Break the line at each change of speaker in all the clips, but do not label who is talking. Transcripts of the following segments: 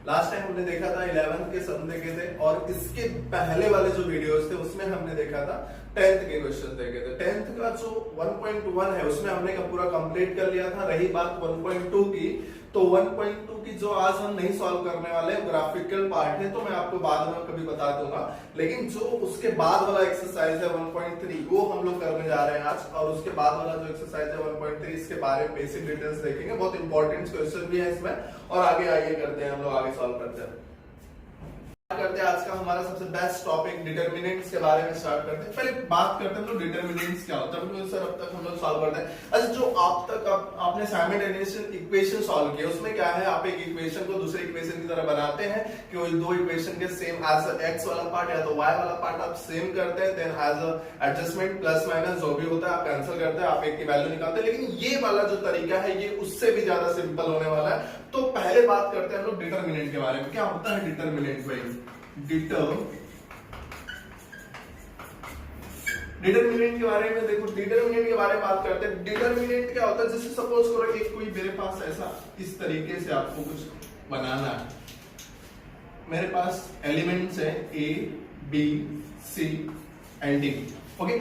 Last time हमने देखा था 11th के सम देखे थे, और इसके पहले वाले जो वीडियोस थे उसमें हमने देखा था 10th के क्वेश्चन देखे थे। 10th का जो 1.1 है उसमें हमने पूरा कंप्लीट कर लिया था। रही बात 1.2 की, तो 1.2 की जो आज हम नहीं सॉल्व करने वाले हैं, ग्राफिकल पार्ट है, तो मैं आपको बाद में कभी बता दूंगा। लेकिन जो उसके बाद वाला एक्सरसाइज है 1.3 वो हम लोग करने जा रहे हैं आज, और उसके बाद वाला जो एक्सरसाइज है 1.3 इसके बारे में बेसिक डिटेल्स देखेंगे। बहुत इंपॉर्टेंट क्वेश्चन भी है इसमें, और आगे आइए करते हैं, हम लोग आगे सॉल्व करते हैं। करते हैं आज का हमारा सबसे बेस्ट टॉपिक डिटरमिनेंट्स के बारे में स्टार्ट करते हैं। पहले बात करते हैं हम लोग डिटरमिनेंट्स क्या होता है। सर अब तक हम लोग सॉल्व करते हैं। अच्छा, जो आप तक आपने साइमल्टेनियस इक्वेशन सॉल्व किया उसमें क्या है, आप एक इक्वेशन को दूसरे इक्वेशन की तरह बनाते हैं कि वो दो इक्वेशन के सेम एज एक्स वाला पार्ट या तो वाई वाला पार्ट आप सेम करते हैं, then as adjustment plus minus जो भी होता है आप कैंसिल करते हैं, आप एक की वैल्यू निकालते हैं। लेकिन ये वाला जो तरीका है ये उससे भी ज्यादा सिंपल होने वाला है। तो पहले बात करते हैं हम लोग डिटरमिनेंट के बारे में। क्या होता है डिटरमिनेंट भाई? डिटरमिनेंट के बारे में देखो, डिटरमिनेंट के बारे में बात करते हैं। डिटरमिनेंट क्या होता है, जैसे सपोज करो एक कोई मेरे पास ऐसा इस तरीके से आपको कुछ बनाना है। मेरे पास एलिमेंट्स है a b c and d, okay.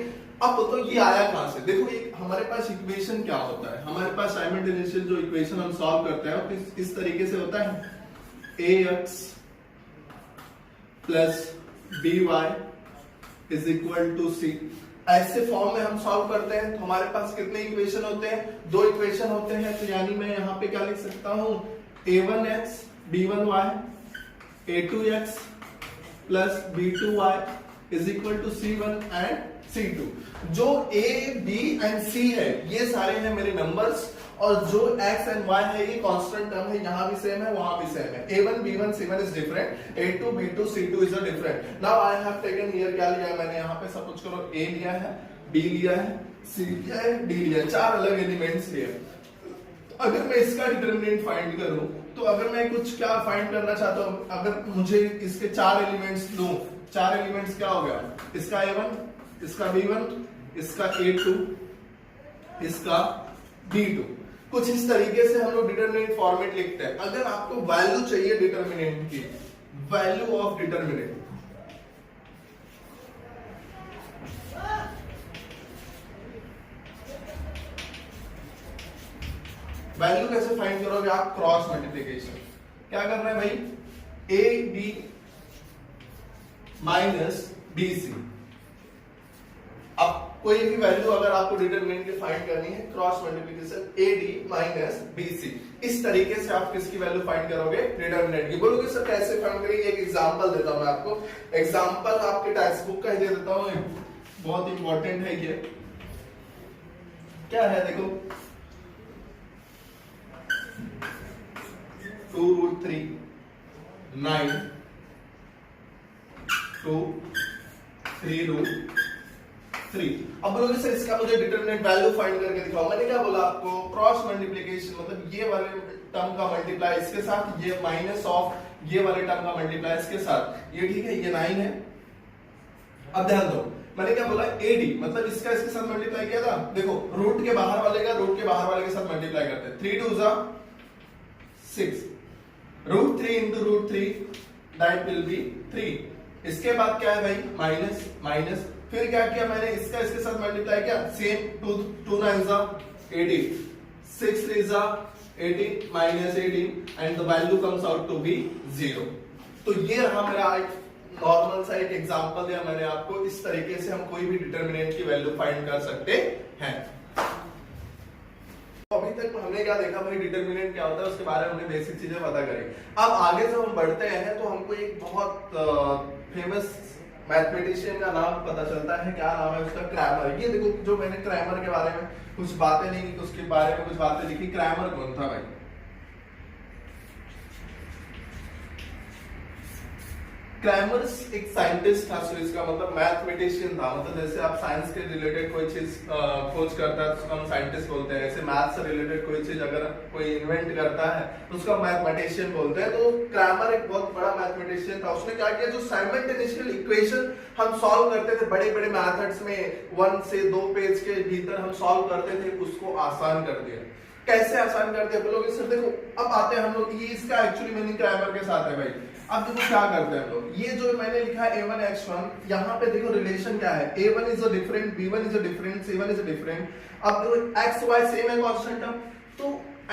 अब तो ये आया कहां से? देखो एक हमारे पास इक्वेशन क्या होता है, हमारे पास साइमल्टेनियस जो इक्वेशन हम सॉल्व करते हैं वो इस तरीके से होता है, A X plus B Y is equal to C. ऐसे फॉर्म में हम सॉल्व करते हैं। तो हमारे पास कितने इक्वेशन होते हैं? दो इक्वेशन होते हैं। तो यानी मैं यहाँ पे क्या लिख सकता हूं, a1x b1y a2x plus b2y is equal to c1 and c2। जो a b एंड c है ये सारे हैं मेरे नंबर्स, और जो x एंड y है ये कांस्टेंट टर्म है, यहां भी सेम है वहां भी सेम है। a1 b1 c1 is different, a2 b2 c2 is different. Now I have taken here, क्या लिया है मैंने यहाँ पे, सपोज करो a लिया है, b लिया है, c लिया है, d लिया है, चार अलग एलिमेंट्स लिए। अगर मैं इसका डिटरमिनेंट फाइंड करूं, तो अगर मैं कुछ क्या फाइंड करना चाहता हूं, अगर मुझे इसके चार एलिमेंट्स लूं, चार एलिमेंट्स क्या हो गया, इसका a1, इसका b1, इसका a2, इसका b2। कुछ इस तरीके से हम लोग डिटरमिनेंट फॉर्मेट लिखते हैं। अगर आपको वैल्यू चाहिए डिटरमिनेंट की, वैल्यू ऑफ डिटरमिनेंट, वैल्यू कैसे फाइंड करोगे आप? Cross multiplication. क्या करना है भाई, a b minus b c. अब कोई भी वैल्यू अगर आपको डिटरमिनेंट की फाइंड करनी है, cross multiplication a d minus b c, इस तरीके से आप किसकी वैल्यू फाइंड करोगे? डिटरमिनेंट की। बोलोगे सर कैसे फाइंड करेंगे? एक एग्जांपल देता हूं मैं आपको। एग्जांपल आपके टेक्स्ट बुक का ही दे देता हूं, बहुत इंपॉर्टेंट है ये। क्या है देखो, 2√3 9 2 3√3। अब बोलोगे सर इसका मुझे डिटरमिनेंट वैल्यू फाइंड करके दिखाओ। मैंने क्या बोला आपको? क्रॉस मल्टीप्लिकेशन, मतलब ये वाले टर्म का मल्टीप्लाई इसके साथ, ये माइनस ऑफ ये वाले टर्म का मल्टीप्लाई इसके साथ, ये ठीक है, ये 9 है। अब ध्यान दो, मैंने क्या बोला, AD मतलब इसका इसके साथ मल्टीप्लाई किया था। देखो रूट के बाहर वाले का रूट के बाहर वाले के साथ मल्टीप्लाई करते हैं, 3 2 6, √3 into √3 that will be 3। इसके बाद क्या है भाई, माइनस माइनस, फिर क्या किया मैंने, इसका इसके साथ मल्टीप्लाई किया, same 2 9 18, 6 3 18 minus 18 and the value comes out to be 0। तो ये रहा मेरा एक नॉर्मल सा एक एग्जांपल दिया मैंने आपको। इस तरीके से हम कोई भी डिटरमिनेंट की वैल्यू फाइंड कर सकते हैं। अभी तक हमने क्या देखा भाई, डिटरमिनेंट क्या होता है उसके बारे में हमने बेसिक चीजें पता करी। अब आगे जब हम बढ़ते हैं तो हमको एक बहुत फेमस मैथमेटिशियन का नाम पता चलता है। क्या नाम है उसका? क्रैमर। ये देखो जो मैंने क्रैमर के बारे में कुछ बातें लिखी, उसके बारे में कुछ बातें लिखी। क्रैमर कौन था भाई? क्रैमर एक साइंटिस्ट था, सो इसका मतलब मैथमेटिशियन था। मतलब जैसे आप साइंस के रिलेटेड कोई चीज खोज करता है तो उसको हम साइंटिस्ट बोलते हैं। ऐसे मैथ से रिलेटेड कोई चीज अगर कोई इन्वेंट करता है तो उसका मैथमेटिशियन बोलते हैं। तो क्रैमर एक बहुत बड़ा मैथमेटिशियन था। उसने क्या किया, जो साइमल्टेनियस इक्वेशन हम सॉल्व करते थे बड़े बड़े मेथड्स में, 1 से 2 पेज के भीतर हम सॉल्व करते थे, उसको आसान कर दिया। कैसे आसान करते हैं बोलोगे सर देखो, अब आते हैं हम लोग, ये इसका एक्चुअली मीनिंग ग्रामर के साथ है भाई। अब देखो क्या करते हैं हम लोग, ये जो मैंने लिखा है a1x1, यहाँ पे देखो रिलेशन क्या है, a1 is a different, b1 is a different, c1 is a different. अब देखो x y सेम है कांस्टेंट टर्म, तो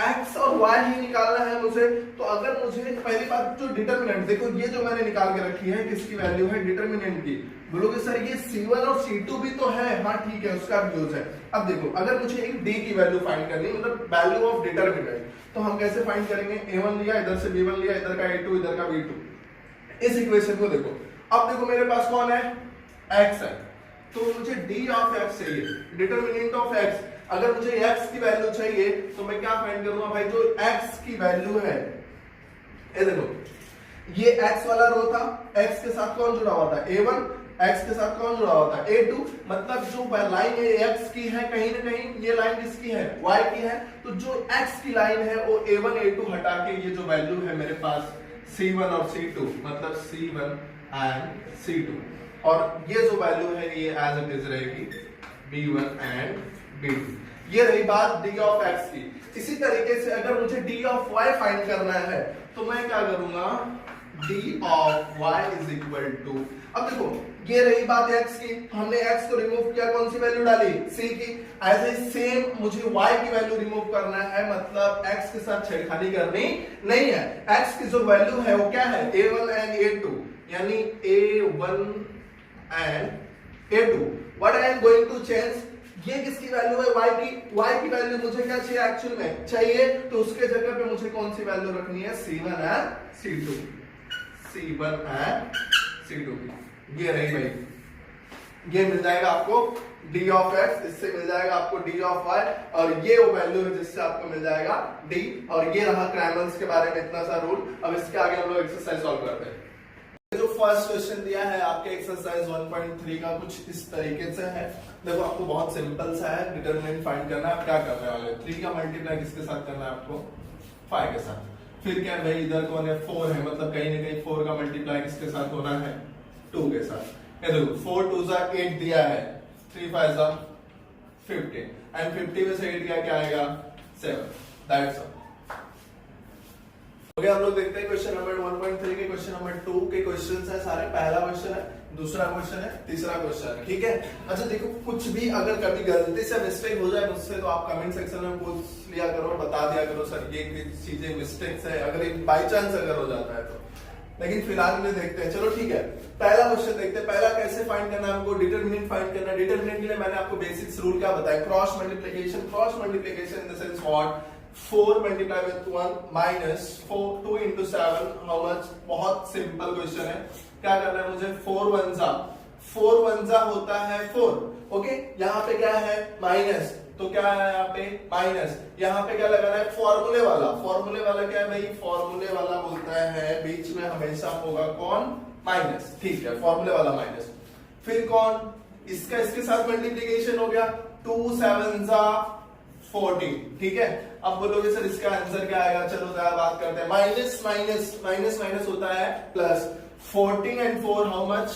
x और y ही निकालना है मुझे। तो अगर मुझे पहली बात जो डिटरमिनेंट, देखो ये जो मैंने निकाल के रखी है किसकी वैल्यू है, डिटरमिनेंट की। बोलोगे सर ये c1 और c2 भी तो है, हाँ ठीक है उसका भी यूज है। अब देखो अगर मुझे एक d की वैल्यू फाइंड करनी है, मतलब वैल्यू ऑफ डिटरमिनेंट, तो हम कैसे फाइंड करेंगे, a1 लिया, इधर से b1 लिया, इधर का a2, इधर का b2। इस इक्वेशन को देखो, अब देखो मेरे पास कौन है, x है, तो मुझे d ऑफ x चाहिए, डिटरमिनेंट ऑफ x। अगर मुझे x की वैल्यू चाहिए तो मैं क्या फाइंड करूंगा भाई, जो x की वैल्यू है, ये देखो ये x वाला रो था, x के साथ कौन जुड़ा हुआ था, a1, x के साथ कौन जुड़ा हुआ था, a2, मतलब जो लाइन है x की है, कहीं ना कहीं ये लाइन किसकी है, y की है, तो जो x की लाइन है वो a1 a2 हटा के ये जो वैल्यू है मेरे पास c1 और c2, मतलब c1 एंड c2, और ये जो वैल्यू है ये एज इट इज रहेगी b1 एंड b2। ये रही बात d ऑफ x की। इसी तरीके से अगर मुझे d ऑफ y फाइंड करना है तो मैं क्या करूंगा, d of y is equal to, अब देखो ये रही बात x की, हमने x को रिमूव किया, कौन सी वैल्यू डाली, c की। ऐसे सेम मुझे y की वैल्यू रिमूव करना है, मतलब x के साथ छेड़खानी करनी नहीं है। x की जो वैल्यू है वो क्या है, a1 एंड a2, यानी a1 and a2। What I am going to change, ये किसकी वैल्यू है, y की वैल्यू मुझे क्या चाहिए, एक्चुअल में चाहिए, तो उसके जगह पे मुझे कौन सी वैल्यू रखनी है, c1 and c2, c1 and c2। ये रही भाई, ये मिल जाएगा आपको d ऑफ x, इससे मिल जाएगा आपको d ऑफ y, और ये वो वैल्यू है जिससे आपको मिल जाएगा d। और ये रहा क्रैमर्स के बारे में इतना सा रूल। अब इसके आगे हम लोग एक्सरसाइज सॉल्व करते हैं। जो फर्स्ट क्वेश्चन दिया है आपके एक्सरसाइज 1.3 का कुछ इस तरीके से है। देखो आपको बहुत सिंपल सा है, डिटरमिनेंट फाइंड करना है। आप क्या करने वाले, 3 का मल्टीप्लाई किसके साथ करना है आपको, 5 के साथ। फिर क्या भाई इधर कौन है, 4 है, मतलब कहीं ना कहीं 4 का मल्टीप्लाई किसके साथ होना है, 2 के साथ। ये देखो 4 2 जा 8 दिया है, 3 5 जा 15, एंड 50 में से 8 गया क्या आएगा, 7। That's all. ओके, हम लोग देखते हैं क्वेश्चन नंबर 1.3 के क्वेश्चन नंबर 2 के क्वेश्चंस है सारे। पहला क्वेश्चन है, दूसरा क्वेश्चन है, तीसरा क्वेश्चन है, ठीक है। अच्छा देखो, कुछ भी अगर कभी गलती से मिस्टेक हो जाए मुझसे तो आप कमेंट सेक्शन में पूछ लिया करो, बता दिया करो सर ये चीजें मिस्टेक्स है, अगर एक बाई चांस अगर हो जाता है तो। लेकिन फिलहाल में देखते हैं, चलो ठीक है। पहला क्वेश्चन देखते हैं। पहला कैसे फाइंड करना है हमको, डिटरमिनेंट फाइंड करना है। डिटरमिनेंट के लिए मैंने आपको बेसिक्स रूल क्या बताया, cross multiplication. Cross multiplication in the sense what, 4 multiply with 1 minus 4 2 into 7 how much. बहुत सिंपल क्वेश्चन है। क्या करना है मुझे, 4 1 जा होता है 4। ओके, यहाँ पे क्या है माइनस, तो क्या है यहाँ पे माइनस। यहाँ पे क्या लगाना है, फॉर्मूले वाला। फॉर्मूले वाला क्या है भाई, फॉर्मूले वाला बोलता है बीच में हमेशा होगा कौन, माइनस। ठीक है, फॉर्मूले वाला माइनस। फिर कौन, इसका इसके साथ मल्टीप्लीकेशन हो गया, 2 7 जा 40। ठीक है, अब बोलोगे सर इसका आंसर क्या आएगा, चलो जरा बात करते हैं। माइनस माइनस माइनस माइनस होता है प्लस, 14 एंड 4 हाउ मच,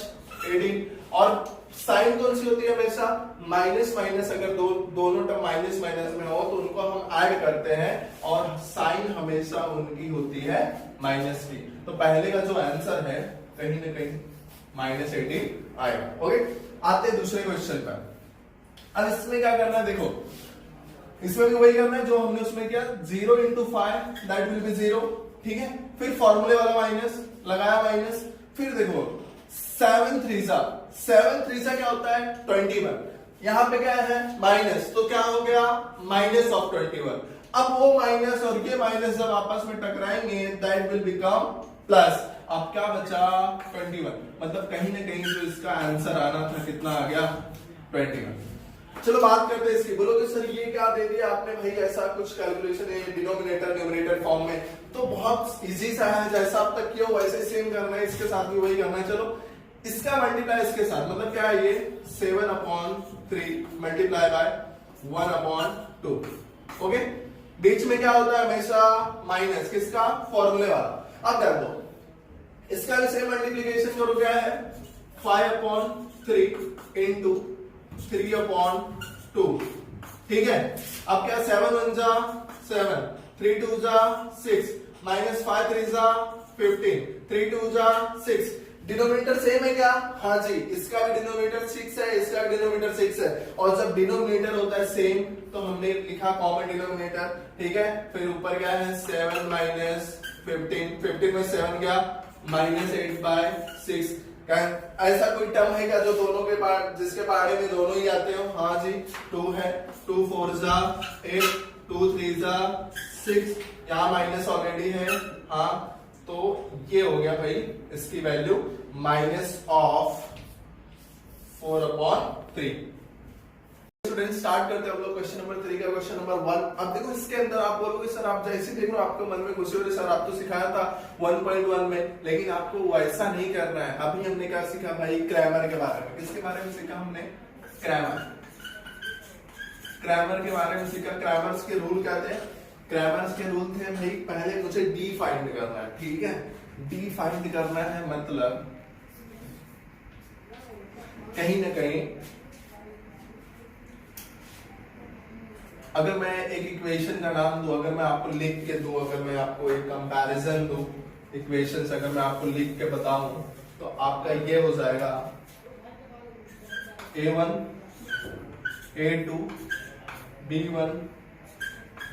18। और साइन कौन सी होती है हमेशा, माइनस माइनस। अगर दोनों टर्म माइनस माइनस में हो तो उनको हम ऐड करते हैं, और साइन हमेशा उनकी होती है माइनस की। तो पहले का जो आंसर है कहीं ना कहीं -18 आएगा। ओके, आते हैं दूसरे क्वेश्चन पर। अब इसमें क्या करना है, देखो इसमें भी वही करना है जो हमने उसमें किया, 0 into 5 दैट विल बी 0। ठीक है, फिर फॉर्मूले वाला माइनस लगाया, माइनस। फिर देखो 7 3 जा क्या होता है 21। यहाँ पे क्या है माइनस, तो क्या हो गया माइनस ऑफ 21। अब वो माइनस और ये माइनस जब आपस में टकराएंगे दैट विल बिकम प्लस। अब क्या बचा 21, मतलब कहीं ना कहीं जो इसका आंसर आना था कितना आ गया 21। चलो बात करते हैं इसकी। बोलोगे सर ये क्या दे दिया आपने भाई, ऐसा कुछ कैलकुलेशन है डिनोमिनेटर न्यूमरेटर फॉर्म में, तो बहुत इजी सा है, जैसा अब तक किया वैसे सेम करना है, इसके साथ भी वही करना है। चलो इसका मल्टीप्लाई इसके साथ, मतलब क्या है ये 7/3 मल्टीप्लाई बाय 1/2। ओके, बीच में क्या होता है हमेशा माइनस, किसका, फॉर्मूले वाला। अब कर दो, इसका भी सेम मल्टीप्लीकेशन करो, क्या है 5/3 into 3/2। ठीक है, अब क्या 7 1 जा 7, 3 2 जा 6, माइनस 5 3 जा 15, 3 2 जा 6। डिनोमिनेटर सेम है क्या? हाँ जी, इसका भी डिनोमिनेटर 6 है, इसका भी डिनोमिनेटर 6 है। और जब डिनोमिनेटर होता है सेम तो हमने लिखा कॉमन डिनोमिनेटर, ठीक है। फिर ऊपर क्या है 7 माइनस 15, 15 में 7 गया माइनस 8/6। ऐसा कोई टर्म है क्या जो दोनों के पार्ट, जिसके पहाड़े में दोनों ही आते हो? हाँ जी, 2 है, 2 4 जा 8, 2 3 जा 6, यहाँ माइनस ऑलरेडी है। हाँ, तो ये हो गया भाई इसकी value minus of 4/3। Student start करते हैं हम लोग क्वेश्चन नंबर 3 का। क्वेश्चन नंबर 1, अब देखो इसके अंदर आप बोलोगे सर आप जैसे देख रहे हो आपके मन में खुशी हो रही है, सर आप तो सिखाया था 1.1 में, लेकिन आपको वैसा नहीं करना है। अभी हमने क्या सीखा भाई? क्रैमर के बारे में। किसके बारे में सीखा हमने? क्रैमर के बारे में सीखा। क्रैमर्स के रूल क्या थे? क्रैमर्स के रूल थे भाई, पहले मुझे डी फाइंड करना है, ठीक है। डी फाइंड करना है मतलब कहीं ना कहीं अगर मैं एक इक्वेशन का नाम दूं, अगर मैं आपको लिख के दूं, अगर मैं आपको एक कंपैरिजन दूं इक्वेशंस, अगर मैं आपको लिख के बताऊं तो आपका ये हो जाएगा A1 A2 B1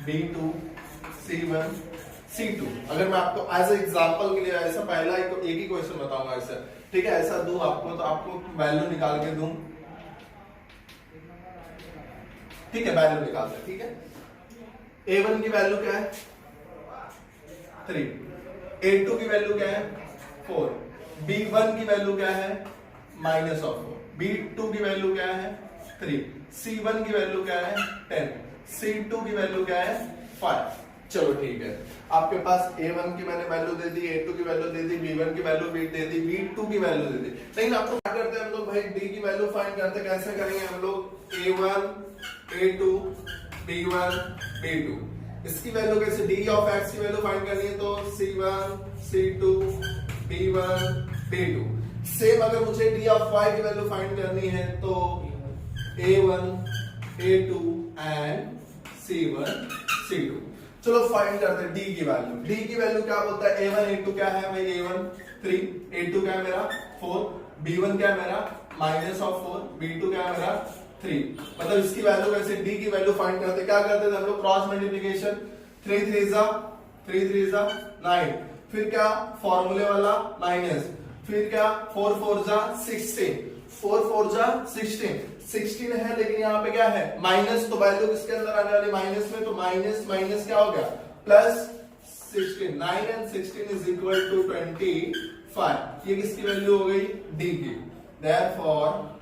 B2 C1 C2। अगर मैं आपको एज ए एग्जांपल के लिए ऐसा पहला एक ही क्वेश्चन बताऊंगा ऐसा, ठीक है, ऐसा दूं आपको तो आपको वैल्यू निकाल के दूं, ठीक है, वैल्यू निकालते हैं, ठीक है। A1 की वैल्यू क्या है? 3, A2 की वैल्यू क्या है? 4, B1 की वैल्यू क्या है? माइनस ऑफ 4, B2 की वैल्यू क्या है? 3, C1 की वैल्यू क्या है? 10, C2 की वैल्यू क्या है? 5। चलो ठीक है, आपके पास A1 की मैंने वैल्यू दे दी, A2 की वैल्यू दे दी, B1 की वैल्यू दे दी, B2 की वैल्यू दे दी। लेकिन आपको क्या करते हैं हम लोग भाई? D की वैल्यू फाइंड करते हैं। कैसे करेंगे हम लोग? A1 A2 B1 B2, इसकी वैल्यू कैसे? D ऑफ X की वैल्यू फाइंड करनी है तो C1 C2 B1 B2। Same अगर मुझे D ऑफ Y की वैल्यू फाइंड करनी है तो A1 A2 and C1 C2। चलो फाइंड करते हैं D की वैल्यू। D की वैल्यू क्या बोलता है? A1 A2 क्या है भाई? A1 3, A2 क्या है मेरा 4, B1 क्या है मेरा माइनस ऑफ 4, B2 क्या है मेरा 3। मतलब इसकी वैल्यू कैसे? D की वैल्यू फाइंड करते क्या करते थे हम लोग? क्रॉस मल्टीप्लिकेशन, 3 3 जा 9, फिर क्या फॉर्मूले वाला माइनस, फिर क्या 4 4 जा 16, 4 4 जा 16 है, लेकिन यहाँ पे क्या है? माइनस, तो वैल्यू किसके अंदर आने वाली? माइनस में, तो माइनस माइनस क्या हो गया? Plus 16, 9 and 16 is equal to 25। ये किसकी वैल्यू हो गई? D की। देयरफॉर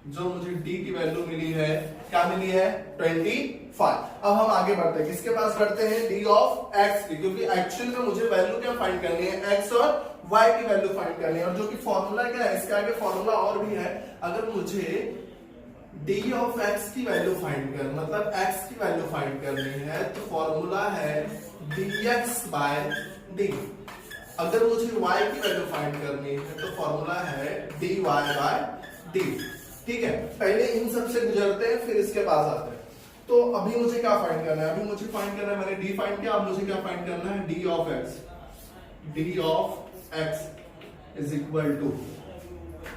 जो मुझे D की वैल्यू मिली है, क्या मिली है? 25। अब हम आगे बढ़ते हैं, किसके पास बढ़ते हैं? D ऑफ X की, क्योंकि एक्चुअल में मुझे वैल्यू क्या फाइंड करनी है? X और Y की वैल्यू फाइंड करनी है। और जो कि फॉर्मूला क्या है, इसके आगे फॉर्मूला और भी है। अगर मुझे D ऑफ X की वैल्यू फाइंड कर, मतलब X की वैल्यू फाइंड करनी है तो फॉर्मूला है dx बाय D। अगर मुझे Y की वैल्यू फाइंड करनी है तो फॉर्मूला है dy बाय D, ठीक है। पहले इन सब से गुजरते हैं फिर इसके पास आते हैं। तो अभी मुझे क्या फाइंड करना है? अभी मुझे फाइंड करना है, मैंने D फाइंड किया, अब मुझे क्या फाइंड करना है? D of X। D of X is equal to,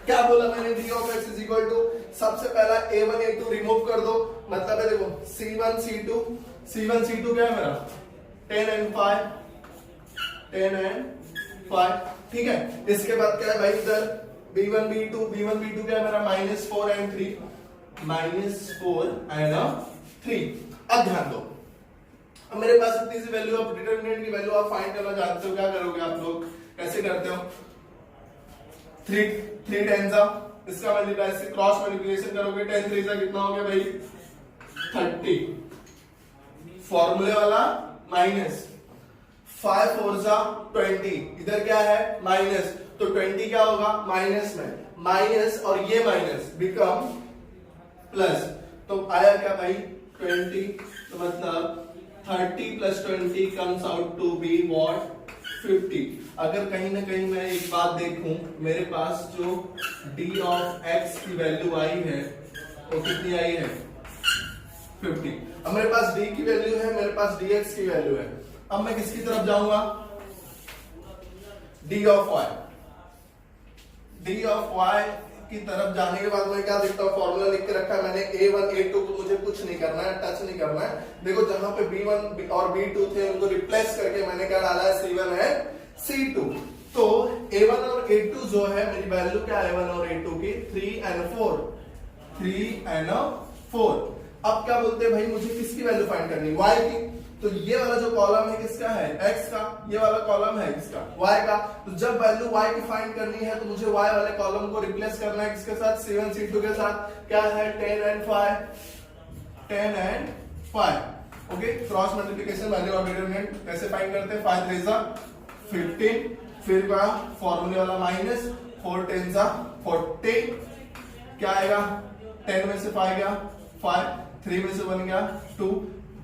क्या बोला मैंने? D of X is equal to, सबसे पहला A1 A2 रिमूव कर दो, मतलब है देखो C1 C2 क्या है मेरा? 10 and 5, ठीक है। इसके बाद क्या है भाई? इधर B1 B2 क्या है मेरा? -4 and 3, -4 and 3। अब ध्यान दो, अब मेरे पास इतनी सी वैल्यू, आप डिटरमिनेंट की वैल्यू आप फाइंड करना चाहते हो, क्या करोगे आप लोग? कैसे करते हो? 3 10 इसका मल्टीप्लाई से क्रॉस मल्टीप्लिकेशन करोगे, 10 3 कितना हो गया भाई? 30, फॉर्मूले वाला माइनस, 5 4 20, इधर क्या है? माइनस, तो 20 क्या होगा? माइनस में, माइनस और ये माइनस बिकम प्लस, तो आया क्या भाई? 20, तो मतलब 30 + 20 comes out to be what? 50। अगर कहीं ना कहीं मैं एक बात देखूं, मेरे पास जो D ऑफ X की वैल्यू आई है वो कितनी आई है? 50। अब मेरे पास d की वैल्यू है, मेरे पास dx की वैल्यू है। अब मैं किसकी तरफ जाऊंगा, d of y, d of y की तरफ जाने के बाद मैं क्या देखता हूँ, फॉर्मूला लिख के रखा है मैंने a1 a2 को मुझे कुछ नहीं करना है, टच नहीं करना है। देखो जहां पे b1 और b2 थे उनको रिप्लेस करके मैंने क्या डाला है, c1 है c2। तो a1 और a2 जो है मेरी वैल्यू क्या है a1 और a2 की 3 and 4, 3 and 4। अब क्या बोलते हैं भाई, मुझे किसकी वैल्यू फाइंड करनी, y की। तो ये वाला जो कॉलम है किसका है, x का, ये वाला कॉलम है किसका, y का। तो जब वैल्यू y की फाइंड करनी है तो मुझे y वाले कॉलम को रिप्लेस करना है किसके साथ, c1 c2 के साथ। क्या है 10 and 5, 10 and 5। Okay, cross multiplication value of determinant कैसे फाइंड करते हैं, 5 3 15, फिर का फॉर्मूले वाला माइनस 4 10 40, क्या आएगा 10 में से 5 गया 5, 3 में से 1 गया 2,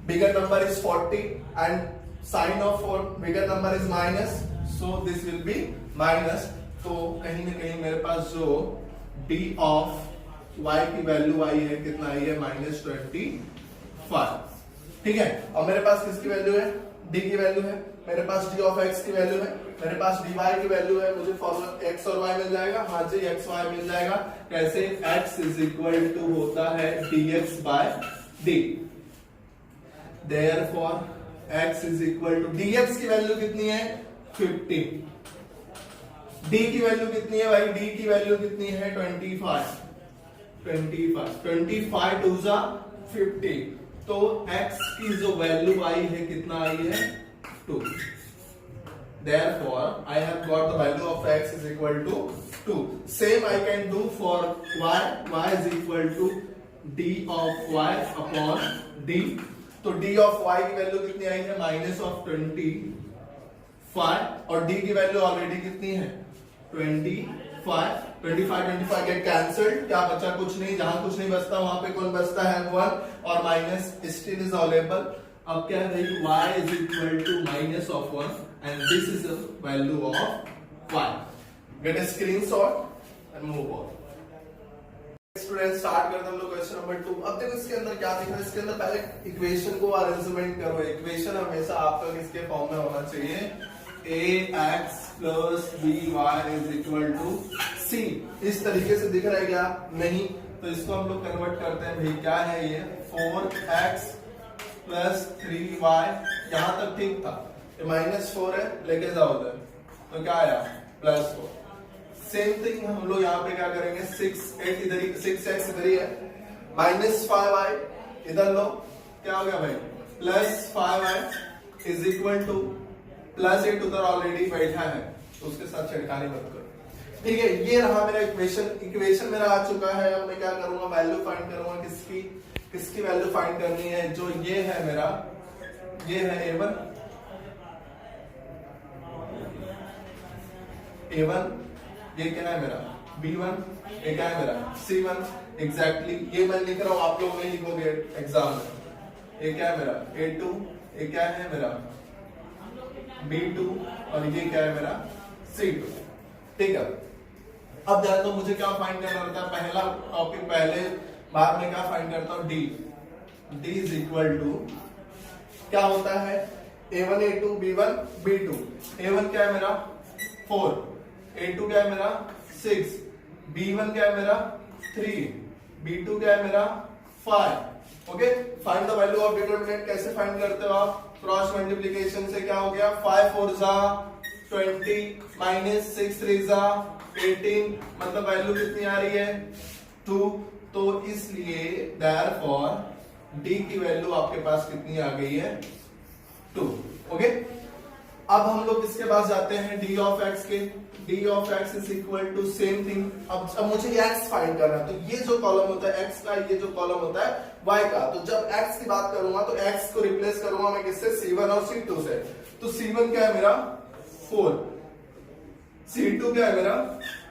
bigger number is 40 and sign of for bigger number is minus, so this will be minus। तो कहीं ना कहीं मेरे पास जो d of y की वैल्यू आई है कितना आई है, -25। ठीक है, और मेरे पास किसकी वैल्यू है, d की वैल्यू है, मेरे पास d of x की वैल्यू है, मेरे पास dy की वैल्यू है। मुझे फॉर्मूला x और y मिल जाएगा, हाँ जी x y मिल जाएगा। कैसे, x इज इक्वल टू होता है dx by d। Therefore x is equal to dx की वैल्यू कितनी है 15, d की वैल्यू कितनी है भाई, d की वैल्यू कितनी है 25, 25 टू जा 50। तो x की जो वैल्यू आई है कितना आई है 2। Therefore I have got the value of x is equal to 2। Same I can do for y, y is equal to d of y upon d। तो d ऑफ y की वैल्यू कितनी आई है -25, और d की वैल्यू ऑलरेडी कितनी है 25, 25 get cancelled, क्या बचा, कुछ नहीं। जहां कुछ नहीं बचता वहां पे कौन बचता है 1, और माइनस स्टिल इज अवेलेबल। अब क्या है y is equal to -1 and this is the value of y। Get a screenshot and move on. Student start करते हैं हम लोग क्वेश्चन नंबर 2। अब देखो इसके अंदर क्या दिख रहा है, इसके अंदर पहले इक्वेशन को अरेंजमेंट करो। इक्वेशन हमेशा आपका किसके फॉर्म में होना चाहिए, ax plus by is equal to c। इस तरीके से दिख रहा है क्या, नहीं। तो इसको हम लोग कन्वर्ट करते हैं भाई, क्या है ये 4x plus 3y, यहां तक ठीक था, ये -4 है, लेके जाओ उधर, तो क्या आया +4। सेम थिंग हम लोग यहाँ पे क्या करेंगे, 6x इधर ही, 6x इधर ही है, -5y इधर लो, क्या हो गया भाई +5y इज इक्वल टू +8 उधर ऑलरेडी बैठा है, तो उसके साथ छेड़खानी मत करो। ठीक है, ये रहा मेरा इक्वेशन मेरा आ चुका है। अब मैं क्या करूंगा, वैल्यू फाइंड करूंगा, किसकी वैल्यू फाइंड करनी है, जो ये है मेरा, ये है a1, ये क्या है मेरा b1, ये क्या है मेरा c1। एग्जैक्टली ये मैं लिख रहा हूं, आप लोग नहीं लिखोगे एग्जाम में। ये क्या है मेरा a2, ये क्या है मेरा b2, और ये क्या है मेरा c2। ठीक है, अब ध्यान दो, मुझे क्या फाइंड करना होता है, पहला टॉपिक पहले बाद में क्या फाइंड करता हूं, d इज इक्वल टू क्या होता है a1 a2 b1 b2। a1 क्या है मेरा 4, a2 क्या है मेरा 6, b1 क्या है मेरा 3, b2 क्या है मेरा 5। Okay, find the value of determinant कैसे फाइंड करते हो आप, क्रॉस मल्टीप्लिकेशन से। क्या हो गया 5 4 जा 20 -6 3 जा 18, मतलब वैल्यू कितनी आ रही है 2। तो इसलिए देयरफॉर d की वैल्यू आपके पास कितनी आ गई है 2। ओके, अब हम लोग किसके पास जाते हैं, d ऑफ x के। d of x is equal to same thing. अब मुझे x फाइंड करना है, तो ये जो कॉलम होता है x का, ये जो कॉलम होता है y का। तो जब x की बात करूंगा तो x को रिप्लेस करूंगा मैं किससे, c1 और c2 से। तो c1 क्या है मेरा 4, c2 क्या है मेरा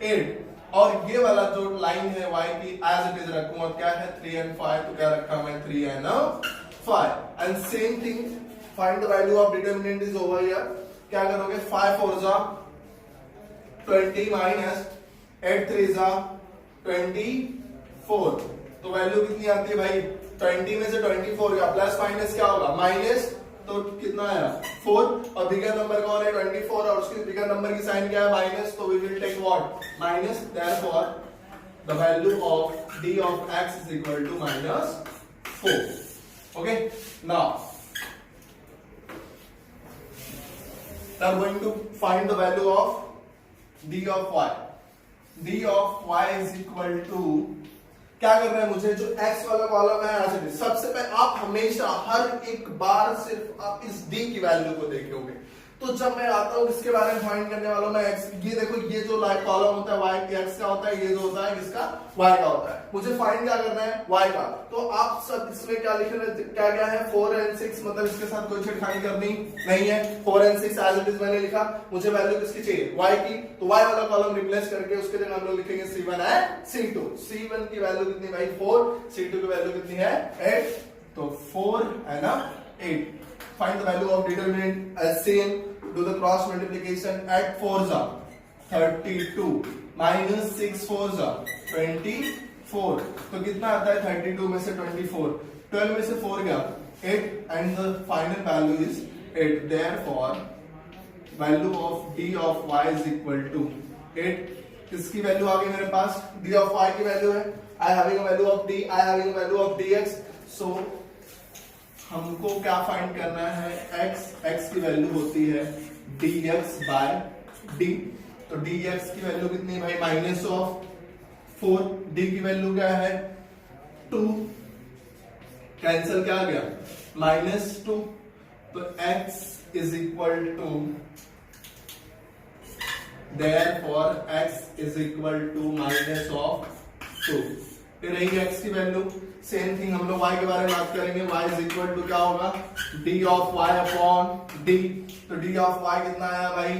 8, और ये वाला जो लाइन है y की एज इट इज रखूंगा, क्या है 3 and 5, तो क्या रखा मैं 3 and 5। And same thing find the value of determinant is over here. क्या करोगे 5 4 जा 20 -8 3 जा 24, तो वैल्यू कितनी आती है भाई 20 में से 24 गया, प्लस माइनस क्या होगा माइनस, तो कितना आया 4, और बिगर नंबर कौन है 24, और उसके बिगर नंबर की साइन क्या है माइनस, तो we will take what minus, therefore the value of d of x is equal to -4. Okay, now we are going to find the value of d of y. d of y is equal to, क्या करना है मुझे, जो x वाला column है यहाँ से, सबसे पहले आप हमेशा हर एक बार सिर्फ आप इस d की वैल्यू को देखोगे, तो जब मैं आता हूँ इसके बारे में फाइंड करने वाला हूँ मैं x, ये देखो ये जो कॉलम होता है y x का होता है, ये जो होता है किसका y का होता है, मुझे फाइंड क्या करना है y का, तो आप सब इसमें क्या लिख रहे हैं, क्या क्या है 4 and 6, मतलब इसके साथ कोई छेड़खानी करनी नहीं है, 4 and 6 एज इट इज मैंने लिखा, मुझे वैल्यू किसकी चाहिए y की, तो y वाला कॉलम रिप्लेस करके उसके जगह हम लोग लिखेंगे c1 एंड c2, c1 की वैल्यू कितनी भाई 4, c2 की वैल्यू कितनी है 8, तो 4 है ना 8, find the value of determinant as same, do the cross multiplication, at 4s are 32 minus 6 4s are 24, तो कितना आता है 32 में से 24, 12 में से 4 गया 8, and the final value is 8, therefore value of d of y is equal to 8, किसकी वैल्यू आ गई मेरे पास, d of y की वैल्यू है, I having a value of d, I having a value of dx, so हमको क्या find करना है, x की वैल्यू होती है dx बाय d, तो dx की वैल्यू कितनी है भाई माइनस ऑफ 4, d की वैल्यू क्या है 2, कैंसिल क्या आ गया -2, तो x is equal to, therefore x is equal to minus of 2, फिर रही x की वैल्यू, सेम थिंग हम लोग y के बारे में बात करेंगे, y इज इक्वल टू क्या होगा d of y upon d, तो d of y कितना आया भाई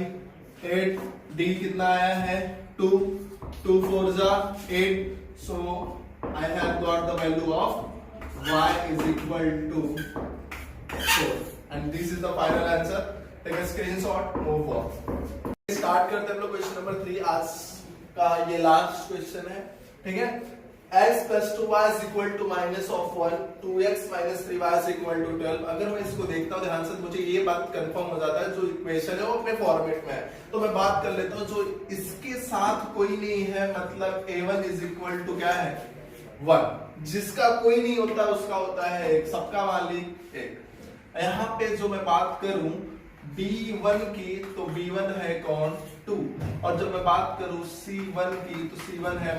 8, d कितना आया है 2, 2 4s are 8, so I have got the value of y is equal to 4, and this is the final answer. Take a screenshot, move on. Start करते हैं हम लोग क्वेश्चन नंबर 3, आज का ये लास्ट क्वेश्चन है, ठीक है, x plus 2y is equal to minus of 1, 2x minus 3y is equal to 12, अगर मैं इसको देखता हूँ ध्यान से, मुझे ये बात कंफर्म हो जाता है, जो इक्वेशन है वो अपने फॉर्मेट में है, तो मैं बात कर लेता हूँ, जो इसके साथ कोई नहीं है, मतलब a1 is equal to क्या है 1, जिसका कोई नहीं होता उसका होता है 1, सबका मालिक 1, यहाँ पे जो मैं बात करूं b1 की, तो b1 है कौन 2, और जब मैं बात करूं c1 की, तो c1 है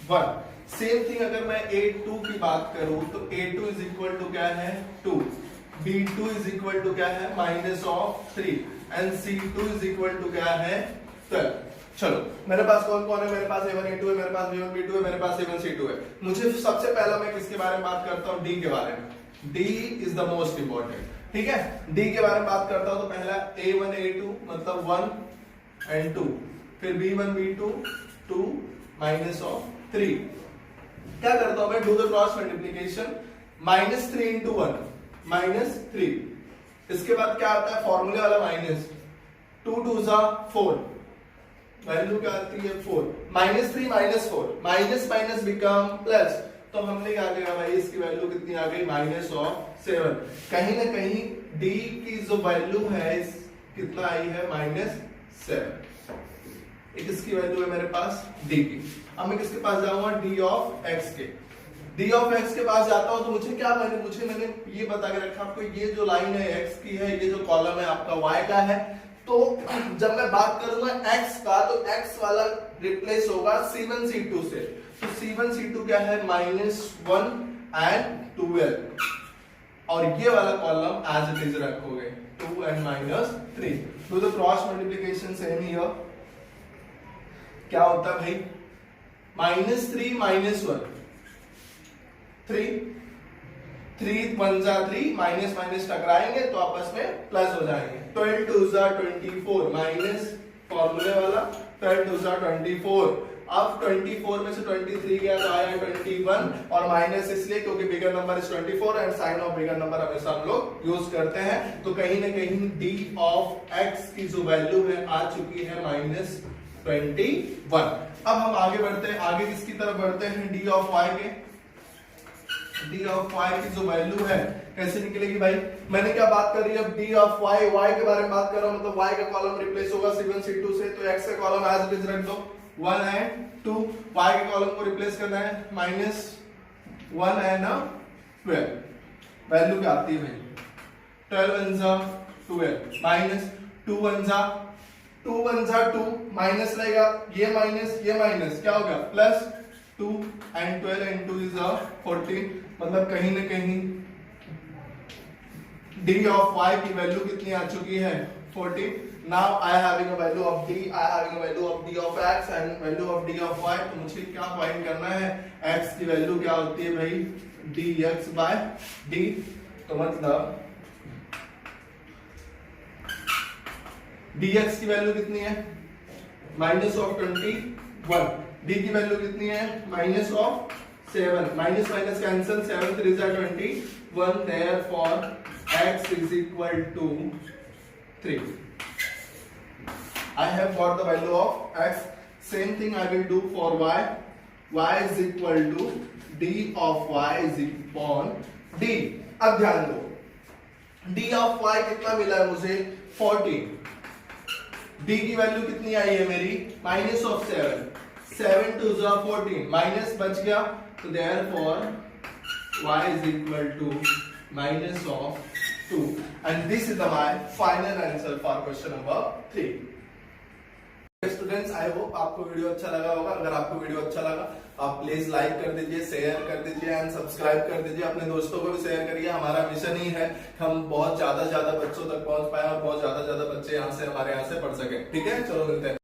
-1, सेम थिंग अगर मैं a2 की बात करूं, तो a2 इज इक्वल टू क्या है 2, b2 इज इक्वल टू क्या है -3, and c2 is equal to क्या है 12। चलो मेरे पास कौन कौन है, मेरे पास a1 a2 है, मेरे पास b1 b2 है, मेरे पास c1 c2 है, मुझे सबसे पहला मैं किसके बारे में बात करता हूं, d के बारे में, d is the most important, ठीक है, d के बारे में बात करता हूं, तो पहला a1 a2 मतलब 1 and 2, फिर b1 b2 2 minus of 3, क्या करता हूं मैं, do the cross multiplication, -3 into 1 -3, इसके बाद क्या आता है फॉर्मूले वाला माइनस, 2 2s are 4, वैल्यू क्या आती है 4, -3 -4, माइनस माइनस बिकम प्लस, तो हमने क्या किया भाई, इसकी वैल्यू कितनी आ गई -7, कहीं ना कहीं d की जो वैल्यू है कितना आई है -7, इसकी वैल्यू है मेरे पास d की, अब मैं किसके पास जाऊंगा, d of x के, d of x के पास जाता हूं, तो मुझे क्या मैंने ये बता के रखा आपको, ये जो लाइन है x की है, ये जो कॉलम है आपका y का है, तो जब मैं बात करूंगा x का, तो x वाला रिप्लेस होगा c1 c2 से, तो c1 c2 क्या है -1 and 12, और ये वाला कॉलम एज इट इज रखोगे 2 and -3, do the cross multiplication same here, क्या होता है भाई -3 -1, 3 1 जा 3, माइनस माइनस टकराएंगे तो आपस में प्लस हो जाएंगे, 12 2s are 24, माइनस फॉर्मूले वाला 12 2s are 24, अब 24 में से 23 गया तो आया 21, और माइनस इसलिए क्योंकि bigger number is 24 and sign of bigger number हमेशा हम लोग यूज करते हैं, तो कहीं ना कहीं d of x की जो वैल्यू है आ चुकी है -21। अब हम आगे बढ़ते हैं, आगे किसकी तरफ बढ़ते हैं, d of y के, डी ऑफ वाई की जो वैल्यू है कैसे निकलेगी भाई? मैंने क्या बात करी अब डी ऑफ वाई, वाई के बारे में बात कर रहा हूं, मतलब वाई का कॉलम रिप्लेस होगा C1 C2 से, तो x का कॉलम एज इट इज रख दो 1 एंड 2, y के कॉलम को रिप्लेस करना है -1 एंड 12। वैल्यू क्या आती है भाई? 12 1 जा 12 माइनस 2 1 जा 2 माइनस रहेगा, ये माइनस क्या होगा प्लस 2 एंड 12 एंड 2 इज 14, मतलब कहीं ना कहीं d of y की वैल्यू कितनी आ चुकी है 14। Now I having a value of d, I having a value of d of x and value of d of y, तो मुझे क्या फाइंड करना है? x की वैल्यू क्या होती है भाई? dx by d, तो मतलब dx की वैल्यू कितनी है? -21। d की वैल्यू कितनी है? -7। माइनस माइनस कैंसिल, 7 3 जा 21, therefore x is equal to 3. I have got the value of x. Same thing I will do for y. y is equal to d of y is upon d. अब ध्यान दो, d of y कितना मिला है मुझे? 14। d की वैल्यू कितनी आई है मेरी? -7। 7 2 14, माइनस बच गया, तो therefore y is equal to -2, and this is my final answer for question number 3. Students, I hope आपको वीडियो अच्छा लगा होगा। अगर आपको वीडियो अच्छा लगा आप प्लीज लाइक कर दीजिए, शेयर कर दीजिए एंड सब्सक्राइब कर दीजिए। अपने दोस्तों को भी शेयर करिए। हमारा मिशन ही है हम बहुत ज्यादा बच्चों तक पहुंच पाए और बहुत ज्यादा बच्चे यहाँ से हमारे यहाँ से पढ़ सके। ठीक है, चलो मिलते हैं।